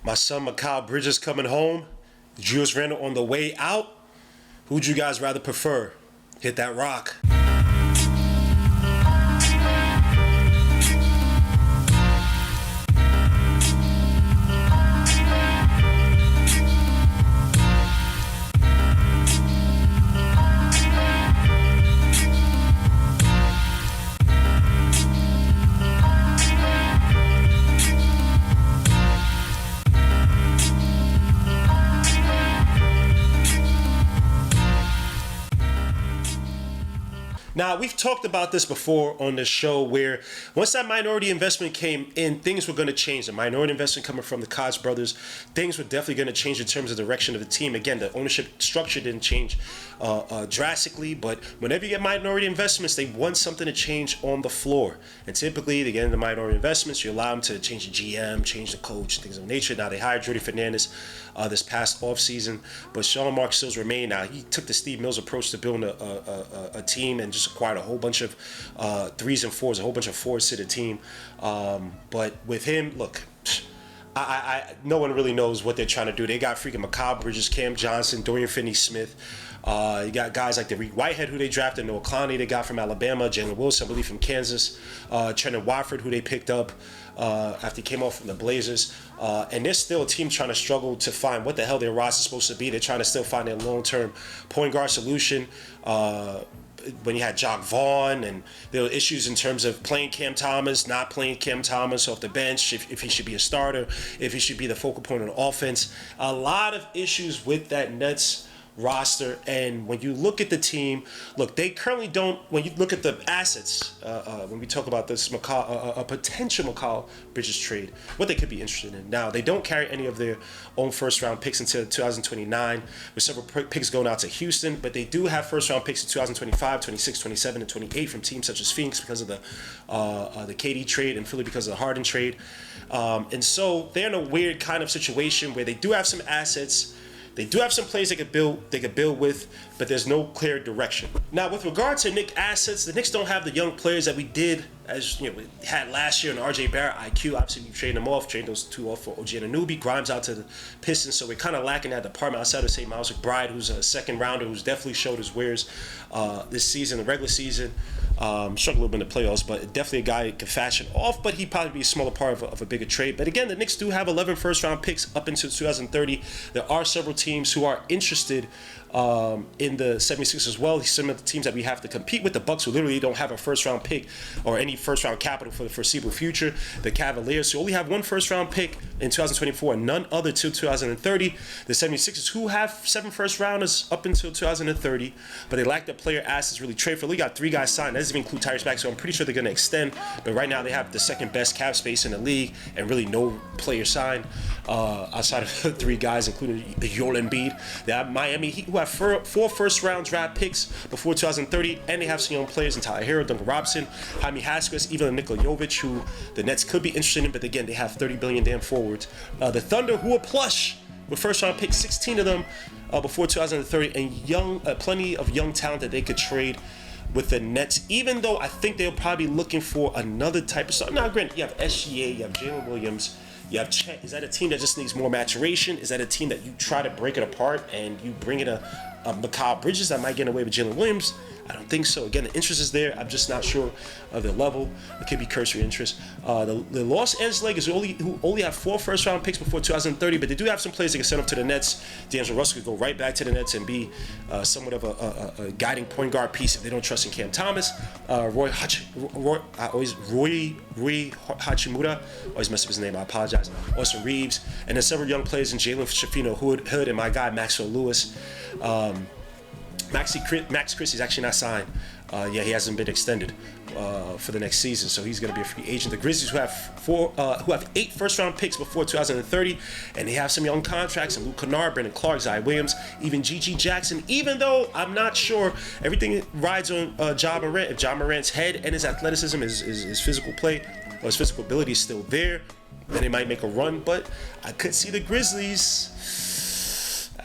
My son Mikal Bridges coming home. Julius Randle on the way out. Who'd you guys rather prefer? Hit that rock. Now, we've talked about this before on the show where once that minority investment came in, things were going to change. The minority investment coming from the Koch brothers, things were definitely going to change in terms of the direction of the team. Again, the ownership structure didn't change drastically, but whenever you get minority investments, they want something to change on the floor. And typically, they get into minority investments, you allow them to change the GM, change the coach, things of nature. Now, they hired Jordy Fernandez this past offseason, but Sean Mark Stills remained. Now, he took the Steve Mills approach to building a team and just acquired a whole bunch of threes and fours, a whole bunch of fours to the team. But with him, look, no one really knows what they're trying to do. They got freaking Mikal Bridges, Cam Johnson, Dorian Finney-Smith. You got guys like Derek Whitehead, who they drafted, Noah Clowney they got from Alabama, Jalen Wilson, I believe, from Kansas, Trendon Watford, who they picked up after he came off from the Blazers. And there's still a team trying to struggle to find what the hell their roster is supposed to be. They're trying to still find their long-term point guard solution. When you had Jock Vaughn, and there were issues in terms of playing Cam Thomas, not playing Cam Thomas off the bench, if he should be a starter, if he should be the focal point of the offense. A lot of issues with that Nets roster. And when you look at the team, look, they currently don't, when you look at the assets, when we talk about this a potential Mikal Bridges trade, what they could be interested in. Now, they don't carry any of their own first round picks until 2029, with several picks going out to Houston, but they do have first round picks in 2025, 26, 27, and 28 from teams such as Phoenix because of the KD trade, and Philly because of the Harden trade. And so they're in a weird kind of situation where they do have some assets. They do have some players they could build with, but there's no clear direction. Now, with regard to Knicks assets, the Knicks don't have the young players that we did, as you know, we had last year in RJ Barrett, IQ. Obviously, we traded them off, traded those two off for OG Anunoby, Grimes out to the Pistons, so we're kind of lacking that department outside of, say, Miles McBride, who's a second rounder, who's definitely showed his wares this season, the regular season. Struggled a little bit in the playoffs, but definitely a guy who could fashion off, but he'd probably be a smaller part of a bigger trade. But again, the Knicks do have 11 first-round picks up until 2030. There are several teams who are interested in the 76ers as well. Some of the teams that we have to compete with, the Bucks, who literally don't have a first-round pick or any first-round capital for the foreseeable future. The Cavaliers, who only have one first-round pick in 2024 and none other till 2030. The 76ers, who have 7 first-rounders up until 2030, but they lack the player assets really trade for. We got 3 guys signed. That doesn't even include Tyrese Maxey, so I'm pretty sure they're going to extend. But right now, they have the second-best cap space in the league and really no player signed outside of 3 guys, including Joel Embiid. They have Miami Heat, who have 4 first-round draft picks before 2030, and they have some young players in Tyler Hero, Duncan Robinson, Jaime Jaquez, even Nikola Jovic, who the Nets could be interested in, but again, they have 30 billion damn forwards. The Thunder, who are plush with first-round picks, 16 of them before 2030, and plenty of young talent that they could trade with the Nets, even though I think they'll probably be looking for another type of stuff. Now, granted, you have SGA, you have Jalen Williams, you have Chet. Is that a team that just needs more maturation? Is that a team that you try to break it apart and you bring in a Mikal Bridges that might get away with Jalen Williams? I don't think so. Again, the interest is there. I'm just not sure of the level. It could be cursory interest. The Los Angeles Lakers, who only have 4 first-round picks before 2030, but they do have some players they can send up to the Nets. D'Angelo Russell could go right back to the Nets and be somewhat of a guiding point guard piece if they don't trust in Cam Thomas. Rui Hachimura, always mess up his name, I apologize. Austin Reeves, and then several young players in Jalen Shafino Hood and my guy Maxwell Lewis. Max Christie's actually not signed. He hasn't been extended for the next season, so he's going to be a free agent. The Grizzlies, who have 8 first-round picks before 2030, and they have some young contracts, and Luke Kennard, Brandon Clark, Zion Williams, even G.G. Jackson, even though I'm not sure everything rides on Ja Morant. If Ja Morant's head and his athleticism, his physical play, or his physical ability is still there, then they might make a run, but I could see the Grizzlies,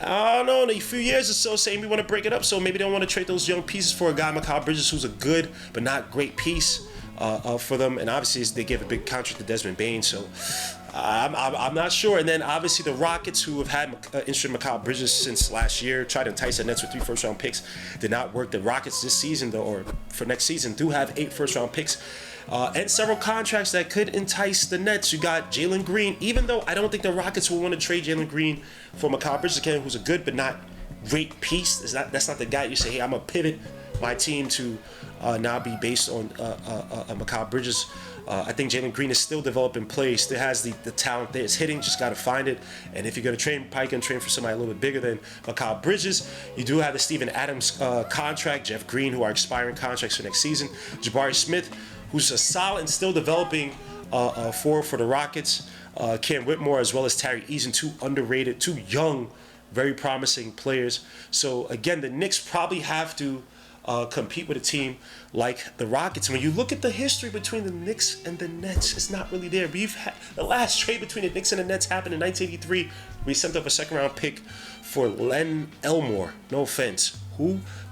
I don't know, in a few years or so, saying we want to break it up, so maybe they don't want to trade those young pieces for a guy, Mikal Bridges, who's a good but not great piece for them. And obviously, they gave a big contract to Desmond Bane, so I'm not sure. And then obviously the Rockets, who have had interested in Mikal Bridges since last year, tried to entice the Nets with 3 first-round picks, did not work. The Rockets this season, though, or for next season, do have 8 first-round picks and several contracts that could entice the Nets. You got Jalen Green, even though I don't think the Rockets will want to trade Jalen Green for Mikal Bridges, again, who's a good but not great piece. That's not the guy you say, hey, I'm going to pivot my team to now be based on Mikal Bridges. I think Jalen Green is still developing play, still has the talent there. It's hitting, just got to find it. And if you're going to train, probably going to train for somebody a little bit bigger than Mikal Bridges. You do have the Steven Adams contract, Jeff Green, who are expiring contracts for next season. Jabari Smith, who's a solid and still developing forward for the Rockets. Cam Whitmore, as well as Tari Eason, 2 underrated, 2 young, very promising players. So, again, the Knicks probably have to compete with a team like the Rockets. And when you look at the history between the Knicks and the Nets, it's not really there. We've had the last trade between the Knicks and the Nets happened in 1983. We sent up a second-round pick for Len Elmore. No offense,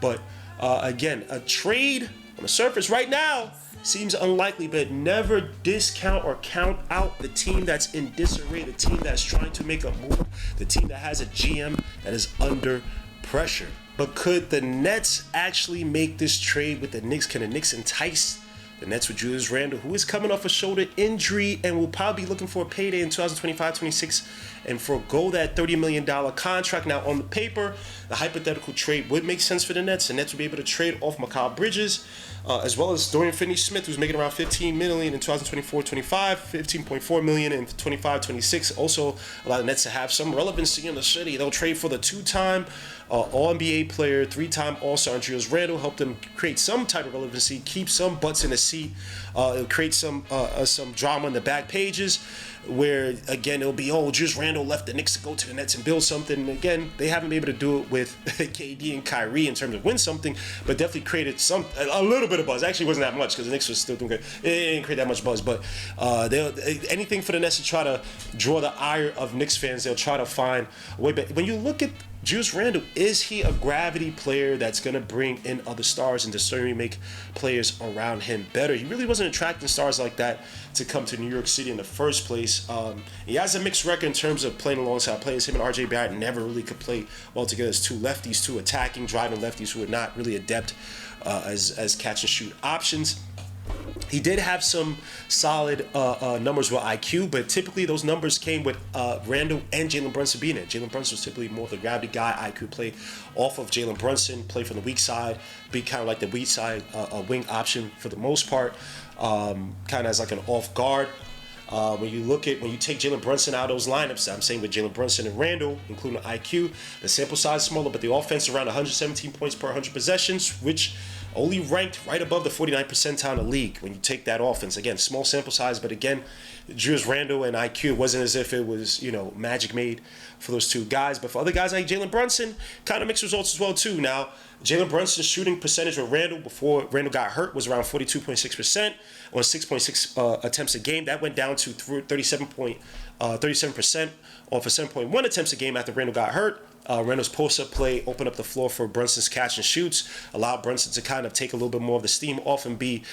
but again, a trade on the surface right now seems unlikely, but never discount or count out the team that's in disarray, the team that's trying to make a move, the team that has a GM that is under pressure. But could the Nets actually make this trade with the Knicks? Can the Knicks entice the Nets with Julius Randle, who is coming off a shoulder injury and will probably be looking for a payday in 2025-26 and forego that $30 million contract? Now, on the paper, the hypothetical trade would make sense for the Nets. The Nets would be able to trade off Mikal Bridges, as well as Dorian Finney-Smith, who's making around $15 million in 2024-25, $15.4 million in 25-26. Also, allow the Nets to have some relevancy in the city. They'll trade for the 2-time All-NBA player, 3-time All-Star Julius Randle, help them create some type of relevancy, keep some butts in the seat, create some drama in the back pages, where, again, it'll be, Julius Randle left the Knicks to go to the Nets and build something. And again, they haven't been able to do it with KD and Kyrie in terms of win something, but definitely created a little bit of buzz. Actually, it wasn't that much because the Knicks was still doing good. It didn't create that much buzz, but anything for the Nets to try to draw the ire of Knicks fans, they'll try to find a way. But when you look at Julius Randle, is he a gravity player that's going to bring in other stars and to certainly make players around him better? He really wasn't attracting stars like that to come to New York City in the first place. He has a mixed record in terms of playing alongside players. Him and RJ Barrett never really could play well together as 2 lefties, 2 attacking, driving lefties who are not really adept as catch and shoot options. He did have some solid numbers with IQ, but typically those numbers came with Randle and Jalen Brunson being it. Jalen Brunson was typically more of the gravity guy. IQ play off of Jalen Brunson, play from the weak side, be kind of like the weak side wing option for the most part, kind of as like an off guard. When you take Jalen Brunson out of those lineups, I'm saying with Jalen Brunson and Randle, including IQ, the sample size is smaller, but the offense around 117 points per 100 possessions, which only ranked right above the 49th percentile in the league when you take that offense. Again, small sample size, but again, Julius Randle and IQ, it wasn't as if it was, magic made for those 2 guys. But for other guys like Jalen Brunson, kind of mixed results as well, too. Now, Jalen Brunson's shooting percentage with Randle before Randle got hurt was around 42.6% on 6.6 attempts a game. That went down to 37% off of 7.1 attempts a game after Randle got hurt. Randle's post-up play opened up the floor for Brunson's catch and shoots, allowed Brunson to kind of take a little bit more of the steam off and play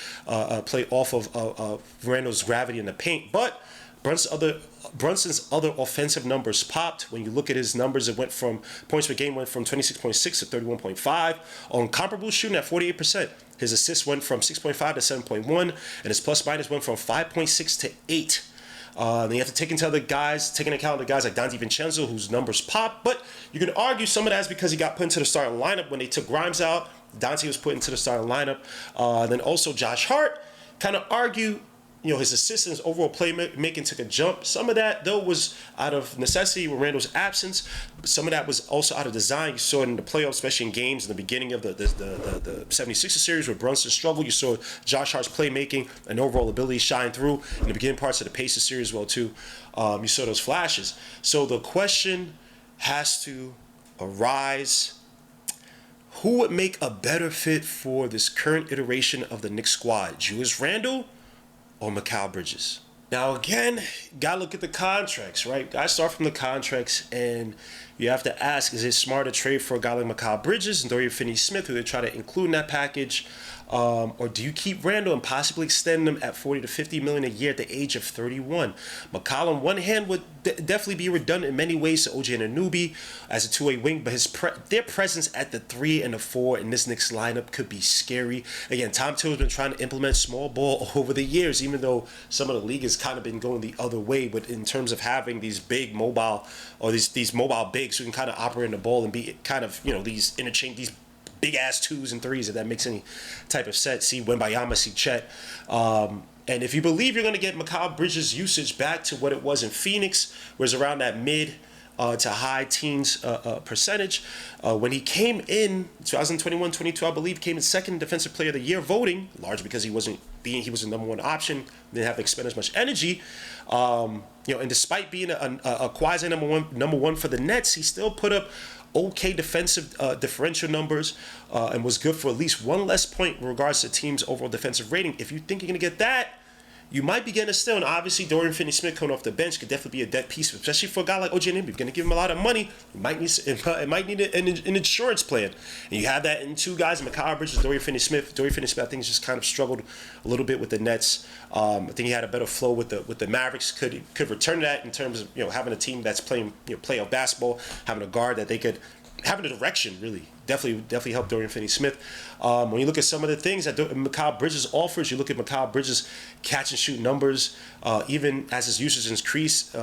off of Randle's gravity in the paint. But Brunson's other offensive numbers popped. When you look at his numbers, it went from points per game went from 26.6 to 31.5 on comparable shooting at 48%. His assists went from 6.5 to 7.1, and his plus minus went from 5.6 to 8. Then you have to take into account the guys like Dante Vincenzo, whose numbers pop. But you can argue some of that is because he got put into the starting lineup when they took Grimes out. Dante was put into the starting lineup. Then also Josh Hart, kind of argue, his assists and his overall playmaking took a jump. Some of that, though, was out of necessity with Randle's absence. Some of that was also out of design. You saw it in the playoffs, especially in games in the beginning of the 76ers series where Brunson struggled. You saw Josh Hart's playmaking and overall ability shine through in the beginning parts of the Pacers series as well, too. You saw those flashes. So the question has to arise: who would make a better fit for this current iteration of the Knicks squad, Julius Randle or Mikal Bridges? Now, again, gotta look at the contracts, right? Gotta start from the contracts, and you have to ask, is it smart to trade for a guy like Mikal Bridges and Dorian Finney-Smith, who they try to include in that package, Or do you keep Randle and possibly extend him at 40 to 50 million a year at the age of 31? Mikal on one hand would definitely be redundant in many ways to OG Anunoby as a two-way wing, but their presence at the 3 and the 4 in this Knicks lineup could be scary. Again, Tom Thibodeau's been trying to implement small ball over the years, even though some of the league has kind of been going the other way. But in terms of having these big mobile or these mobile bigs who can kind of operate in the ball and be kind of these interchange these big ass 2s and 3s, if that makes any type of sense. See Wembayama, see Chet. And if you believe you're going to get Mikal Bridges' usage back to what it was in Phoenix, was around that mid to high teens percentage, when he came in 2021-22, I believe, came in second defensive player of the year voting, largely because he was the number one option, didn't have to expend as much energy. And despite being a quasi number one for the Nets, he still put up okay defensive differential numbers and was good for at least one less point in regards to team's overall defensive rating. If you think you're going to get that, you might be getting a steal. And obviously, Dorian Finney-Smith coming off the bench could definitely be a dead piece, especially for a guy like OG Anunoby. You're going to give him a lot of money. It might need an insurance plan. And you have that in two guys, Mikal Bridges, Dorian Finney-Smith. Dorian Finney-Smith, I think, has just kind of struggled a little bit with the Nets. I think he had a better flow with the Mavericks. Could return to that in terms of having a team that's playing playoff basketball, having a guard that they could having a direction, really. Definitely helped Dorian Finney-Smith. When you look at some of the things that Mikal Bridges offers, you look at Mikal Bridges' catch and shoot numbers, even as his usage increased,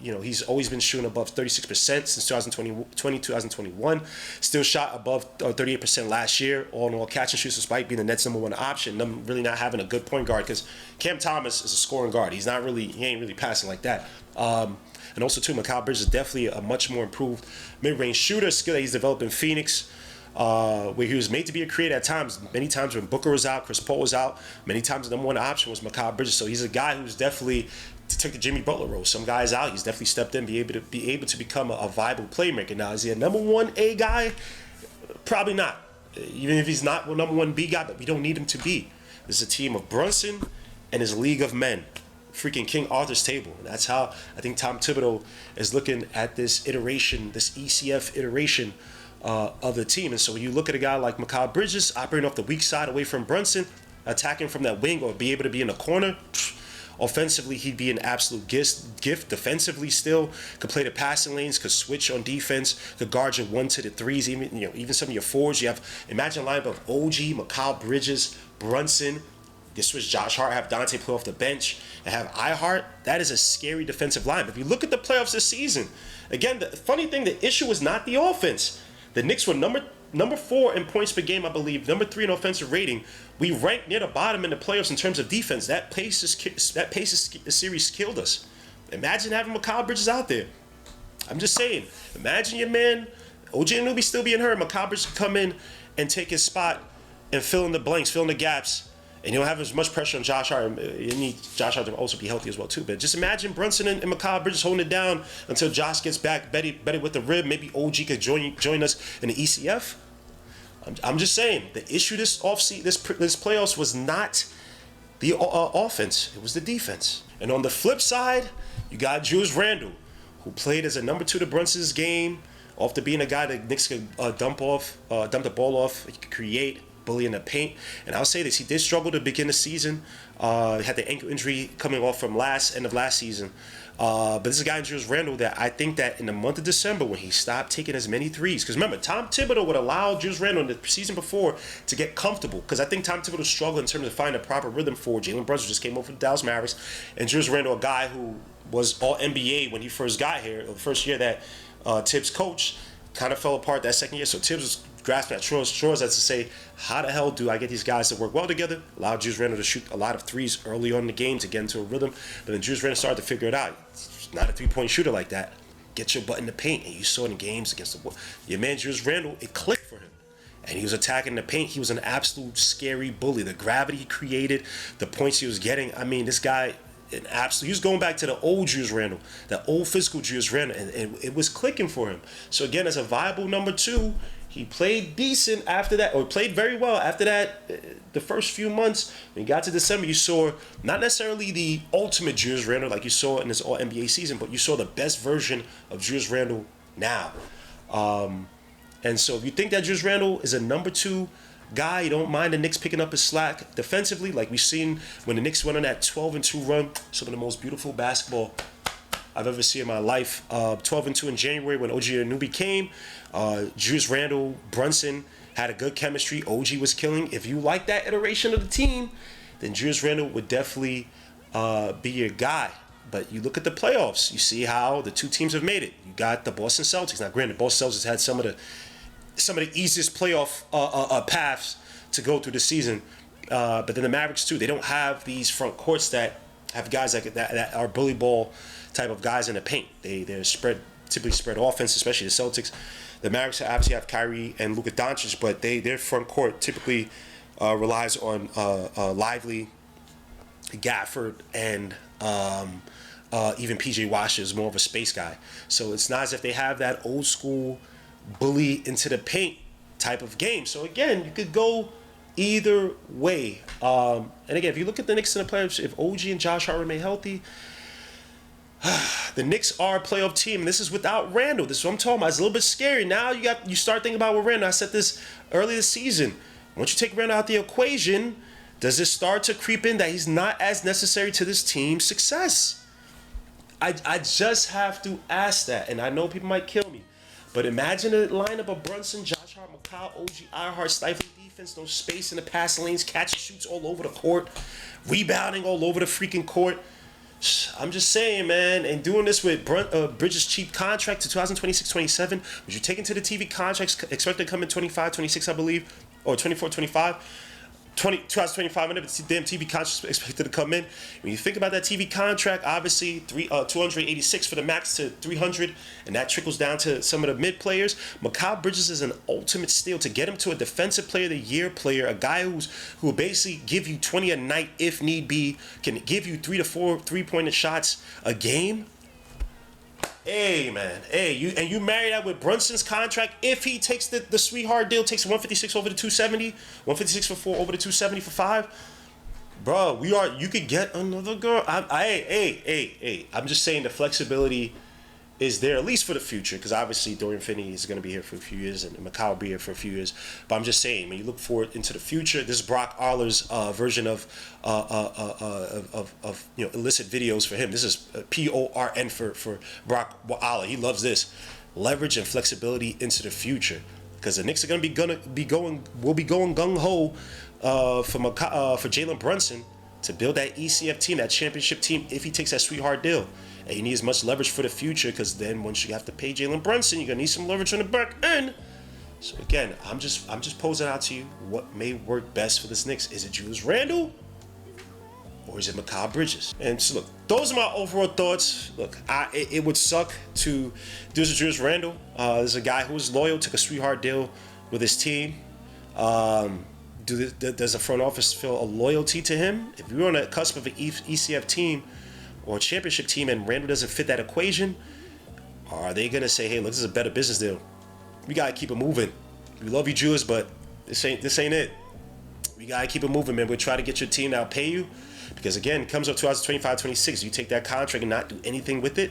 he's always been shooting above 36% since 2021. Still shot above 38% last year, all in all catch and shoots, despite being the Nets' number one option. Them really not having a good point guard, because Cam Thomas is a scoring guard. He ain't really passing like that. And also, too, Mikal Bridges is definitely a much more improved mid-range shooter, skill that he's developed in Phoenix, where he was made to be a creator at times. Many times when Booker was out, Chris Paul was out, many times the number one option was Mikal Bridges. So he's a guy who's definitely took the Jimmy Butler role. Some guys out, he's definitely stepped in, be able to become a viable playmaker. Now, is he a number 1A guy? Probably not. Even if he's not a number 1B guy, but we don't need him to be. This is a team of Brunson and his league of men. Freaking King Arthur's table. And that's how I think Tom Thibodeau is looking at this iteration, this ECF iteration of the team. And so when you look at a guy like Mikal Bridges operating off the weak side away from Brunson, attacking from that wing or be able to be in the corner, offensively he'd be an absolute gift. Defensively still, could play the passing lanes, could switch on defense, could guard your 1 to the 3s, even some of your 4s. You have, imagine a lineup of OG, Mikal Bridges, Brunson. You switch Josh Hart, have Dante play off the bench, and have iHart. That is a scary defensive line. If you look at the playoffs this season, again, the funny thing, the issue was not the offense. The Knicks were number 4 in points per game, I believe, number 3 in offensive rating. We ranked near the bottom in the playoffs in terms of defense. That pace of series killed us. Imagine having Mikal Bridges out there. I'm just saying. Imagine your man, OG Anunoby still being hurt. Mikal Bridges could come in and take his spot and fill in the blanks, fill in the gaps. And you don't have as much pressure on Josh Hart. You need Josh Hart to also be healthy as well, too. But just imagine Brunson and Mikal Bridges holding it down until Josh gets back, better with the rib. Maybe OG could join us in the ECF. I'm just saying, the issue this playoffs was not the offense. It was the defense. And on the flip side, you got Julius Randle, who played as a number 2 to Brunson's game, off to being a guy that Knicks could dump the ball off, he could create, bully in the paint. And I'll say this, he did struggle to begin the season. Had the ankle injury coming off from end of last season. But this is a guy in Julius Randle that I think that in the month of December, when he stopped taking as many threes, because remember, Tom Thibodeau would allow Julius Randle in the season before to get comfortable, because I think Tom Thibodeau struggled in terms of finding a proper rhythm for Jalen Brunson. Just came over from the Dallas Mavericks, and Julius Randle, a guy who was all NBA when he first got here, the first year that Tibbs coached, kind of fell apart that second year. So Tibbs was grasping at straws as to say, how the hell do I get these guys to work well together? Allow Julius Randle to shoot a lot of threes early on in the game to get into a rhythm. But then Julius Randle started to figure it out. He's not a three-point shooter like that. Get your butt in the paint. And you saw it in games against your man Julius Randle, it clicked for him. And he was attacking the paint. He was an absolute scary bully. The gravity he created, the points he was getting. I mean, this guy, he was going back to the old Julius Randle, the old physical Julius Randle, and it was clicking for him. So again, as a viable number 2, he played decent after that, or played very well after that. The first few months, when he got to December, you saw not necessarily the ultimate Julius Randle like you saw in his All-NBA season, but you saw the best version of Julius Randle now. And so if you think that Julius Randle is a number 2 guy. You don't mind the Knicks picking up his slack defensively, like we've seen when the Knicks went on that 12-2 run. Some of the most beautiful basketball I've ever seen in my life. 12-2 in January when OG Anunoby came. Julius Randle, Brunson had a good chemistry. OG was killing. If you like that iteration of the team, then Julius Randle would definitely be your guy. But you look at the playoffs, you see how the two teams have made it. You got the Boston Celtics. Now, granted, Boston Celtics had some of the easiest playoff paths to go through the season. But then the Mavericks too. They don't have these front courts that have guys like that are bully ball type of guys in the paint. They're typically spread offense, especially the Celtics. The Mavericks obviously have Kyrie and Luka Doncic, but their front court typically relies on Lively, Gafford, and even PJ Washer is more of a space guy. So it's not as if they have that old school bully into the paint type of game. So again, you could go either way. And again, if you look at the Knicks in the playoffs, if OG and Josh Hart remain healthy, the Knicks are a playoff team, and this is without Randle. This is what I'm talking about. It's a little bit scary. Now you start thinking about with Randle. I said this early this season. Once you take Randle out the equation, does it start to creep in that he's not as necessary to this team's success? I just have to ask that, and I know people might kill me, but imagine a lineup of Brunson, Josh Hart, Mikal, OG, Hart, stifling defense, no space in the passing lanes, catch and shoots all over the court, rebounding all over the freaking court. I'm just saying, man, and doing this with Bridges' cheap contract to 2026-27, which you take into the TV contracts expected to come in 25, 26, I believe, or 24, 25. 2025, whenever the damn TV contract is expected to come in. When you think about that TV contract, obviously 286 for the max to 300, and that trickles down to some of the mid players. Mikal Bridges is an ultimate steal to get him to a Defensive Player of the Year player, a guy who will basically give you 20 a night if need be, can give you 3 to 4 3-pointer shots a game. Hey man, you marry that with Brunson's contract. If he takes the sweetheart deal, takes 156 over the 270, 156 for 4 over the 270 for 5, bro. You could get another girl. I'm just saying the flexibility is there at least for the future, because obviously Dorian Finney is going to be here for a few years and Mikal will be here for a few years. But I'm just saying, when you look forward into the future, this is Brock Aller's version of illicit videos for him. This is PORN for Brock Aller. He loves this leverage and flexibility into the future, because the Knicks are going to be going gung ho for Jalen Brunson to build that ECF team, that championship team, if he takes that sweetheart deal. And you need as much leverage for the future, because then once you have to pay Jalen Brunson, you're gonna need some leverage on the back end. So again, I'm just posing out to you what may work best for this Knicks. Is it Julius Randle or is it Mikal Bridges? And so look, those are my overall thoughts. Look, it would suck to do this with Julius Randle. There's a guy who was loyal, took a sweetheart deal with his team. Does the front office feel a loyalty to him? If you're on the cusp of an ECF team or a championship team and Randle doesn't fit that equation, are they gonna say, hey, look, this is a better business deal, we gotta keep it moving, we love you, Julius, but this ain't it, we gotta keep it moving, man. We'll try to get your team to outpay you, because again, it comes up 2025-26, you take that contract and not do anything with it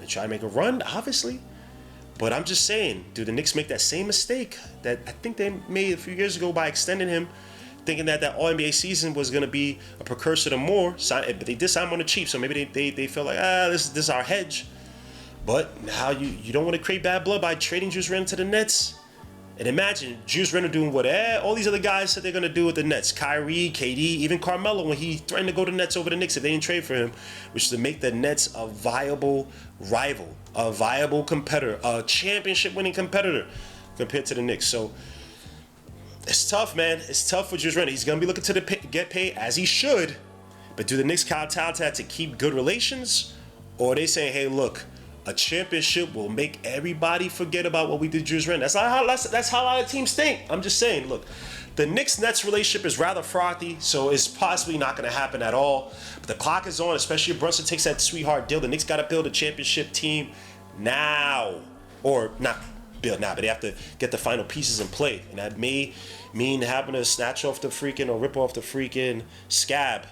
and try to make a run, obviously. But I'm just saying, do the Knicks make that same mistake that I think they made a few years ago by extending him, thinking that All-NBA season was going to be a precursor to more, but they did sign him on the cheap, so maybe they felt like, this is our hedge. But now you don't want to create bad blood by trading Julius Randle to the Nets. And imagine Julius Randle doing what all these other guys said they're going to do with the Nets. Kyrie, KD, even Carmelo, when he threatened to go to the Nets over the Knicks if they didn't trade for him, which is to make the Nets a viable rival, a viable competitor, a championship-winning competitor compared to the Knicks. So it's tough, man. It's tough for Julius Randle. He's going to be looking to get paid, as he should. But do the Knicks count to keep good relations? Or are they saying, hey, look, a championship will make everybody forget about what we did to Julius Randle? That's how a lot of teams think. I'm just saying, look, the Knicks-Nets relationship is rather frothy, so it's possibly not going to happen at all. But the clock is on, especially if Brunson takes that sweetheart deal. The Knicks got to build a championship team now. Or not build now, but they have to get the final pieces in play. And that may mean having to snatch off the freaking or rip off the freaking scab,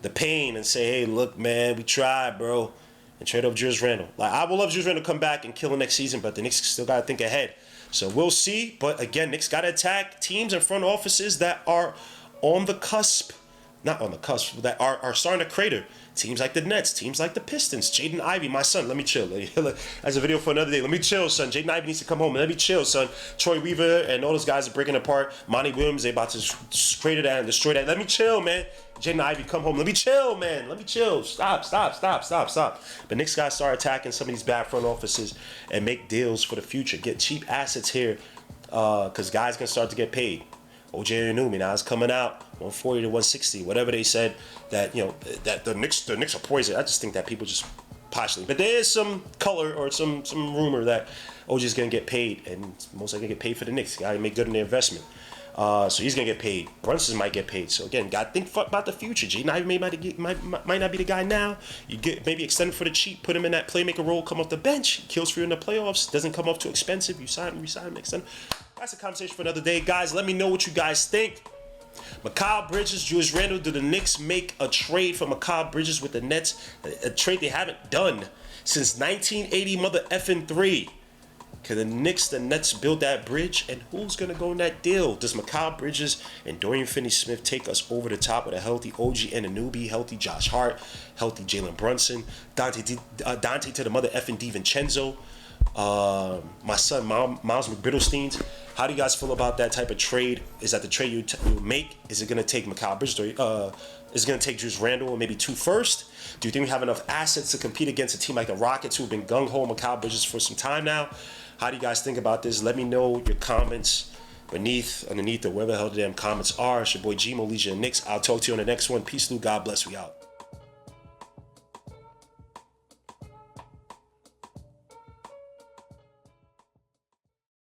the pain, and say, hey, look, man, we tried, bro. and trade up Julius Randle. Like, I would love Julius Randle to come back and kill the next season, but the Knicks still got to think ahead. So we'll see. But again, Knicks got to attack teams and front offices that are on the cusp. Not on the cusp, that are starting to crater. Teams like the Nets, teams like the Pistons. Jaden Ivey, my son, let me chill. That's a video for another day. Let me chill, son. Jaden Ivey needs to come home. Let me chill, son. Troy Weaver and all those guys are breaking apart. Monty Williams, they about to crater that and destroy that. Let me chill, man. Jaden Ivey, come home. Let me chill, man. Let me chill. Stop. But Knicks got to start attacking some of these bad front offices and make deals for the future. Get cheap assets here because guys can start to get paid. OJ Anunoby now is coming out 140 to 160, whatever they said that that the Knicks are poison. I just think that people just postulate, but there is some color or some rumor that OJ's gonna get paid and most likely get paid for the Knicks. Got to make good on their investment, so he's gonna get paid. Brunson might get paid. So again, got to think about the future. Jaden Ivey might not be the guy now. You get maybe extend him for the cheap, put him in that playmaker role, come off the bench, he kills for you in the playoffs. Doesn't come off too expensive. You sign him, extend him. That's a conversation for another day, guys. Let me know what you guys think. Mikal Bridges, Julius Randle. Do the Knicks make a trade for Mikal Bridges with the Nets? A trade they haven't done since 1980 mother effing 3. Can the Nets build that bridge? And who's going to go in that deal? Does Mikal Bridges and Dorian Finney-Smith take us over the top with a healthy OG Anunoby, healthy Josh Hart, healthy Jalen Brunson, Dante to the mother effing DiVincenzo, my son Miles McBriddlestein? How do you guys feel about that type of trade? Is that the trade you make? Is it going to take Mikal Bridges? Is it going to take Julius Randle and maybe 2 first? Do you think we have enough assets to compete against a team like the Rockets who have been gung-ho Mikal Bridges for some time now? How do you guys think about this? Let me know your comments underneath or wherever the hell the damn comments are. It's your boy Gmo, Legion Knicks. I'll talk to you on the next one. Peace, Lou. God bless. We out.